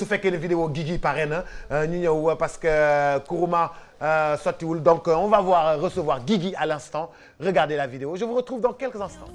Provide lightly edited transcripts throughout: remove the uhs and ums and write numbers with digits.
su fekkee ne vidéo Guigui pare na ñu ñëw parce que Kourouma sottiwul donc on va recevoir Guigui à l'instant. Regardez la vidéo, je vous retrouve dans quelques instants.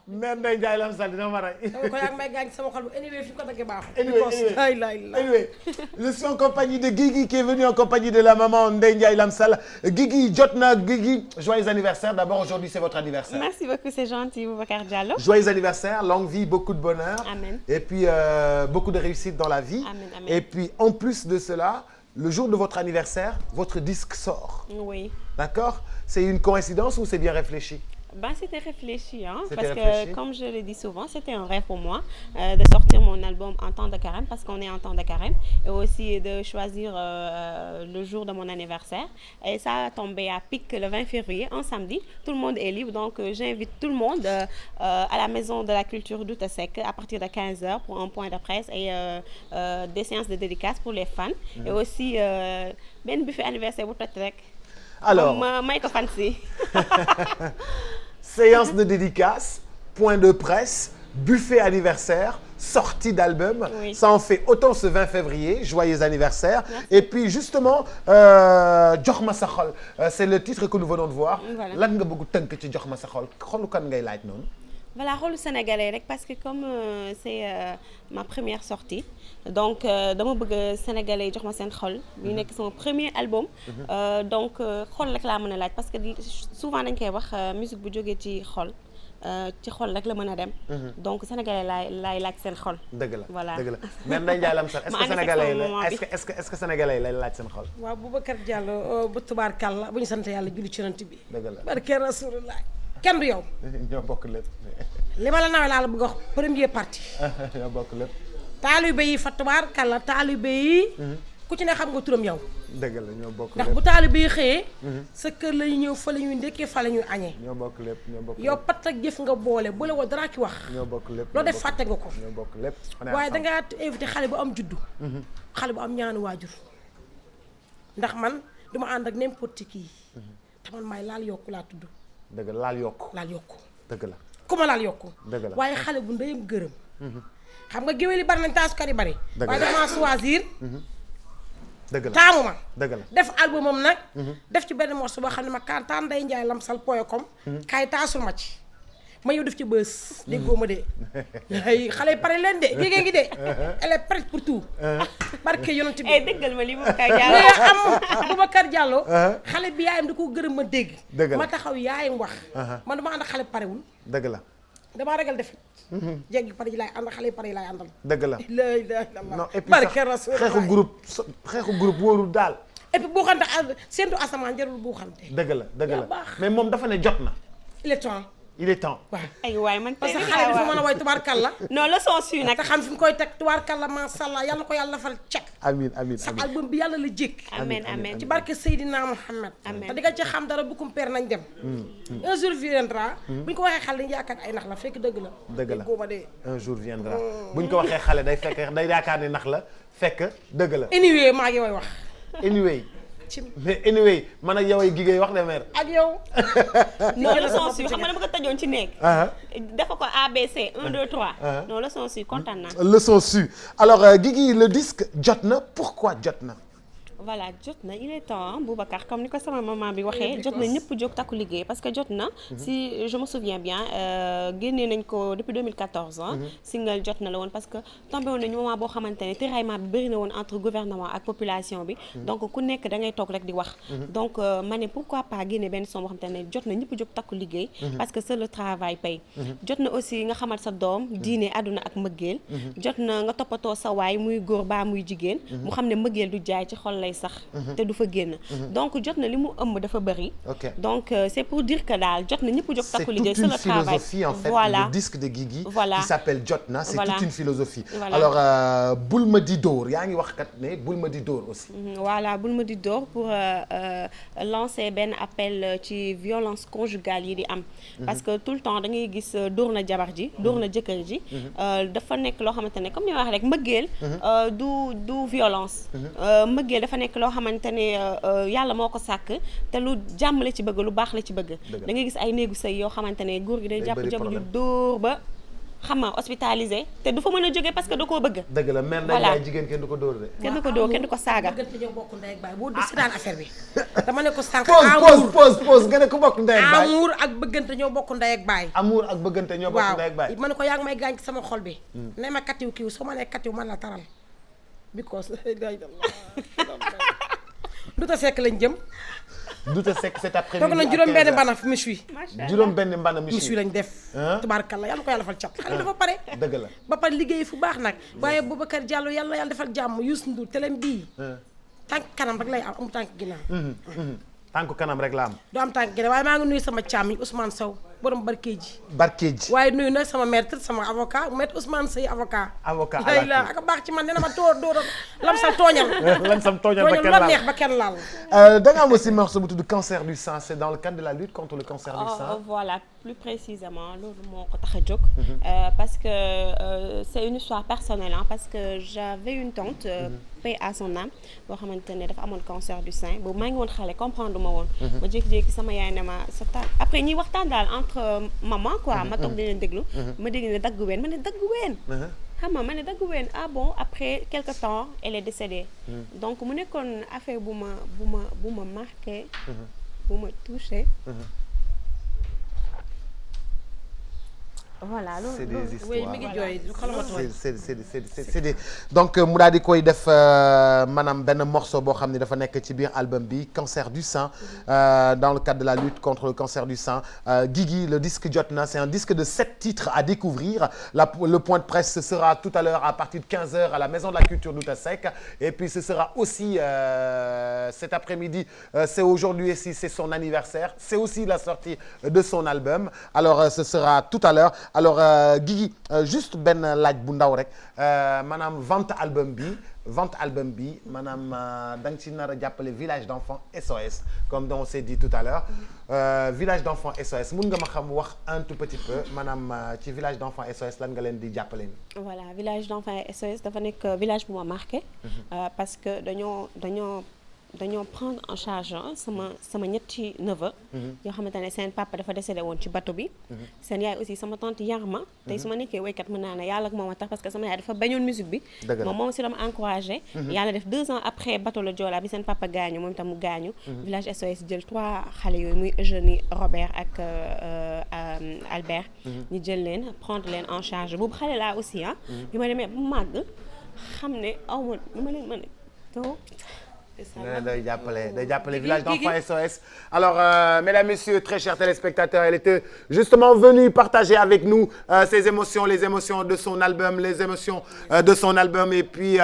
Mère Ndeye Ndiaye Lam Sall dina ma rey. ko yak may gaañ sama xol bu anyway fi ko dagge baaxul. Anyway, je suis en compagnie de Guigui qui est venu en compagnie de la maman Ndeye Ndiaye Lam Sall. Guigui jot na Guigui, joyeux anniversaire. D'abord aujourd'hui c'est votre anniversaire. Merci beaucoup, c'est gentil Boubacar Diallo. Joyeux anniversaire, longue vie, beaucoup de bonheur. Amen. Et puis beaucoup de réussite dans la vie. Amen, amen. Et puis en plus de cela, le jour de votre anniversaire, votre disque sort. Oui. D'accord? C'est une coïncidence ou c'est bien réfléchi? Ben, c'était réfléchi, hein, c'était parce réfléchi. Que, comme je le dis souvent, c'était un rêve pour moi de sortir mon album en temps de carême, parce qu'on est en temps de carême, et aussi de choisir le jour de mon anniversaire. Et ça a tombé à pic le 20 février, un samedi. Tout le monde est libre, donc j'invite tout le monde à la Maison de la Culture d'Outa Seck à partir de 15h pour un point de presse et des séances de dédicaces pour les fans. Et aussi, ben buffet anniversaire pour rek. Alors, may ko fan si. séance de dédicace, point de presse, buffet anniversaire, sortie d'album. Oui. Ça en fait autant ce 20 février. Joyeux anniversaire. Merci. Et puis justement, Jox ma sa xol, c'est le titre que nous venons de voir. Voilà. Lan nga bëgg tënk ci Jox ma sa xol xolu kan ngay laaj noonu. Voilà, rôle sénégalais rek parce que comme c'est ma première sortie donc dama bëgg sénégalais jox ma seen xol bi nekk sama premier album donc xol rek laa mën a laaj parce que souvent dañ koy wax musique bu jógee ci xol rek la mën a dem donc sénégalais laay laaj seen xol. dëgg la voilà dëgg la mais Ndeye Ndiaye Lamsal est-ce que sénégalais est-ce que sénégalais lay laaj seen xol. waaw Boubacar Diallo bu tubaarkàlla bu ñu sant yàlla julli ci yonent bi. dëgg la barke Rasulullah kenn du yow. ñoo bokk lépp. li ma la nawee laa la bëgg a wax première partie. ñoo bokk lépp. taalibe yi fa tubaarkàlla taalibe yi. ku ci ne xam nga turam yow. dëgg la ñoo bokk lépp ndax bu taalibe yi xëyee. sa kër la ñuy ñëw fa la ñuy ndekkee fa la ñuy añee. ñoo bokk lépp ñoo bokk lépp. yow pat ak jëf nga boole woo dara ki wax. ñoo bokk lépp loo def fàtte nga ko. ñoo bokk lépp. waaye dangaa invité xale bu am juddu. xale bu am ñaanu waajur. ndax man duma ànd ak n'importe qui. te man maay laal yokku laa tudd. dëgg la laal yokku. laal yokku. dëgg la. ku ma laal yokku. dëgg la waaye xale bu ndeyam gërëm. xam nga géwél yi bari nañ taasukat yi bari. dëgg la waaye damaa choisir. dëgg la taamu ma. dëgg la def albumam nag. def ci benn morceau boo xam ne ma kantaan Ndeye Ndiaye Lamsal.com. kaay taasul ma ci. ma yow def ci bës. déggoo ma de. ay xale yi pare leen de géegée ngi de. elle est prête pour tout. barke yonent bi. dëggal ma li Boubacar Diallo am Boubacar Diallo. xale bi yaayam da ko gërëm ma dégg. dëgg la ma taxaw yaayam wax. man dama ànd ak xale parewul. dëgg la. damaa ragal def. jéggi pare yi laay àndal xale yi pare yi laay àndal. dëgg la. la ilaha illallah. non et puis barke sax Rasul xeexu groupe wóorul daal. et puis buuxante seentu asamaan jarul buuxante. dëgg la dëgg yaa la baax. mais moom dafa ne jot na. il est temps. il est temps. waaw ay waay man parce que xale bi fi mën a woy tubaarkàlla. non leçon su nag te xam fi mu koy teg tubaarkàlla macha allah yal na ko yàlla defal cat. amiin amiin sa amiin. album bi yàlla la jékki. amen amen ci barke Seydina Mohamed. Amen. te di nga ci xam dara bu kumpeer nañ dem. un jour viendra. bu ñu ko waxee xale dañu yaakaar ay nax la fekk dëgg la. dëgg la góoba dee. un jour viendra bu ñu ko waxee xale day fekk day yaakaar ni nax la fekk dëgg la. anyway maa ngi wax. anyway. ci mais anyway man ak yow ay gigéey wax de mère. ak yow. non leçon su xam nga dama ko tëjoon ci néeg dafa ko ABC 1 2 3 non leçon su kontaan naa. leçon su alors Guigui le disque jot na pourquoi jot na. voilà jot na il est temps Boubacar comme ni ko sama maman bi waxee jot na ñëpp jóg takku liggéey parce que jot na si je me souviens bien génnee nañ ko depuis 2014 single jot na la woon parce que tombé woon nañu moment boo xamante ne tiraillement bi bëri na woon entre gouvernement ak population bi donc ku nekk da ngay toog rek di wax donc ma ne pourquoi pas génne benn son boo xamante ne jot na ñëpp jóg takku liggéey parce que c'est le travail paye jot na aussi nga xamal sa doom diine àdduna ak mbëggeel jot na nga toppatoo sa waay muy góor baa muy jigéen mu xam ne mbëggeel du jaay ci xol lay sax te du fa génn donc jot na li mu ëmb dafa bëri donc c'est pour dire que daal jot na ñëpp jóg takku liggéey c'est le travail philosophie en fait voilà le disque de Guigui voilà qui s'appelle Jotna c'est voilà toute une philosophie voilà. alors bul ma di dóor yaa ngi wax kat ne bul ma di dóor aussi voilà bul ma di dóor pour lancer benn appel ci violence conjugale yi di am parce que tout le temps da ngay gis dóor na jabar ji dóor na jëkkër ji dafa nekk loo xamante ne comme ni ma wax rek mbëggeel du violence mbëggeel dafa nekk loo xamante ne yàlla moo ko sàkk te lu jàmm la ci bëgg lu baax la ci bëgg da ngay gis ay néegu sëy yoo xamante ne góor gi day jàpp jabar ju dóor ba xam nga hospitalisé te du fa mën a jógee parce que da koo bëgg dëgg la mère Ndeye Ndiaye jigéen kenn du ko dóor de kenn du ko dóor kenn du ko saaga bëggante ñoo bokk ndey ak baay boo si daan affaire bi dama ne ko sànq pause nga ne ko bokk ndey ak baay amour ak bëggante ñoo bokk ndey ak baay amour ak bëggante ñoo bokk ndey ak baay waaw ma ne ko yaa ngi may gaañ ci sama xol bi ne ma katiw kiiw soo ma nee katiw man la taral because Douta Seck lañ jëm. Douta Seck cet après-midi toog nañ juróom benn mbana fi miche wi. juróom benn mbana miche wi lañ def. tubaarkalla yàlla ko yàlla defal cat. xale dafa pare. dëgg la ba pare liggéey fu baax nag. waaye Boubacar Diallo yàlla defal jàmm Youssou Ndour telem bii. tànk kanam rek lay am amu tànk ginnaaw. tànk kanam rek la am. du am tànk ginnaaw waaye maa ngi nuyu sama càmmiñ Ousmane Sow borom barkeeji. barkeji waaye nuyu nag sama maître sama avocat maître Ousmane Seye avocat. avocat la ak baax ci man nee na ma dóor lamsal tooñal. lamsal tooñal ba kenn laal neex ba kenn laal. da nga am aussi morceau bu tudd cancer du sein c'est dans le cadre de la lutte contre le cancer du sein. voilà plus précisément loolu moo ko tax a jóg. parce que c'est une histoire personnelle parce que j'avais une tante. paix à son âme boo xamante ne dafa amoon cancer du sein boobu maa ngi woon xale comprendre ma woon. ma jékki-jékki sama yaay ne ma sa taal après ñuy waxtaan daal entre maman quoi ma toog di leen déglu. ma dégg ne dagg ween ma ne dagg ween. xam nga ma ne dagg ween ah bon après quelque temps elle est décédée. Donc mu nekkoon affaire bu ma marqué. bu ma touché. Voilà c'est des histoires oui mi ngi jooy c'est des donc mu daal di koy def maanaam benn morceau boo xam ne dafa nekk ci biir album bi cancer du sein dans le cadre de la lutte contre le cancer du sein Guigui le disque jot na c'est un disque de 7 titres à découvrir le point de presse ce sera tout à l'heure à partir de 15h à la Maison de la Culture Douta Seck et puis ce sera aussi cet après-midi c'est aujourd'hui aussi c'est son anniversaire c'est aussi la sortie de son album alors ce sera tout à l'heure alors Guigui juste benn laaj bu ndaw rek maanaam vente album bi maanaam da nga ci nar a jàppale village d'enfants SOS comme on s'est dit tout à l'heure village d'enfants SOS mun nga ma xam wax un tout petit peu maanaam ci village d'enfants SOS lan nga leen di jàppale ni voilà village d'enfants SOS dafa nekk village bu ma marqué parce que dañoo prendre en charge sama ñetti neveu yoo xamante ne seen papa dafa décédé woon ci bateau bi seen yaay aussi sama tante yar ma tey su ma nekkee waykat mën naa ne yàlla ak moom a tax parce que sama yaay dafa bañoon musique bi moom si dama encouragé yàlla def 2 ans après bateau le Joola bi seen papa gaañu moom itam mu gaañu village SOS jël 3 xale yooyu muy Eugénie Robert ak Albert ñu jël leen prendre leen en charge boobu xale laa aussi bi ma demee bu màgg xam ne aw ma lu ma leen mën a day jàppale village d'enfants SOS alors mesdames messieurs très chers téléspectateurs elle était justement venue partager avec nous ses émotions les émotions de son album les émotions de son album et puis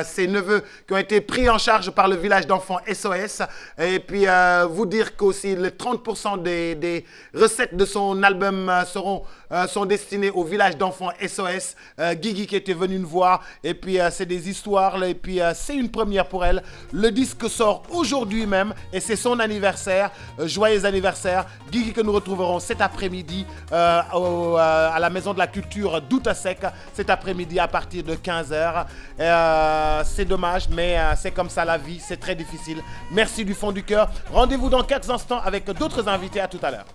ses neveux qui ont été pris en charge par le village d'enfants SOS et puis vous dire qu'aussi les 30% des recettes de son album sont destinées au village d'enfants SOS Guigui qui était venue nous voir et puis c'est des histoires et puis c'est une première pour elle le disque sort aujourd'hui même et c'est son anniversaire joyeux anniversaire Guigui que nous retrouverons cet après-midi à la Maison de la Culture Douta Seck cet après-midi à partir de 15h c'est dommage mais c'est comme ça la vie c'est très difficile merci du fond du cœur rendez-vous dans quelques instants avec d'autres invités à tout à l'heure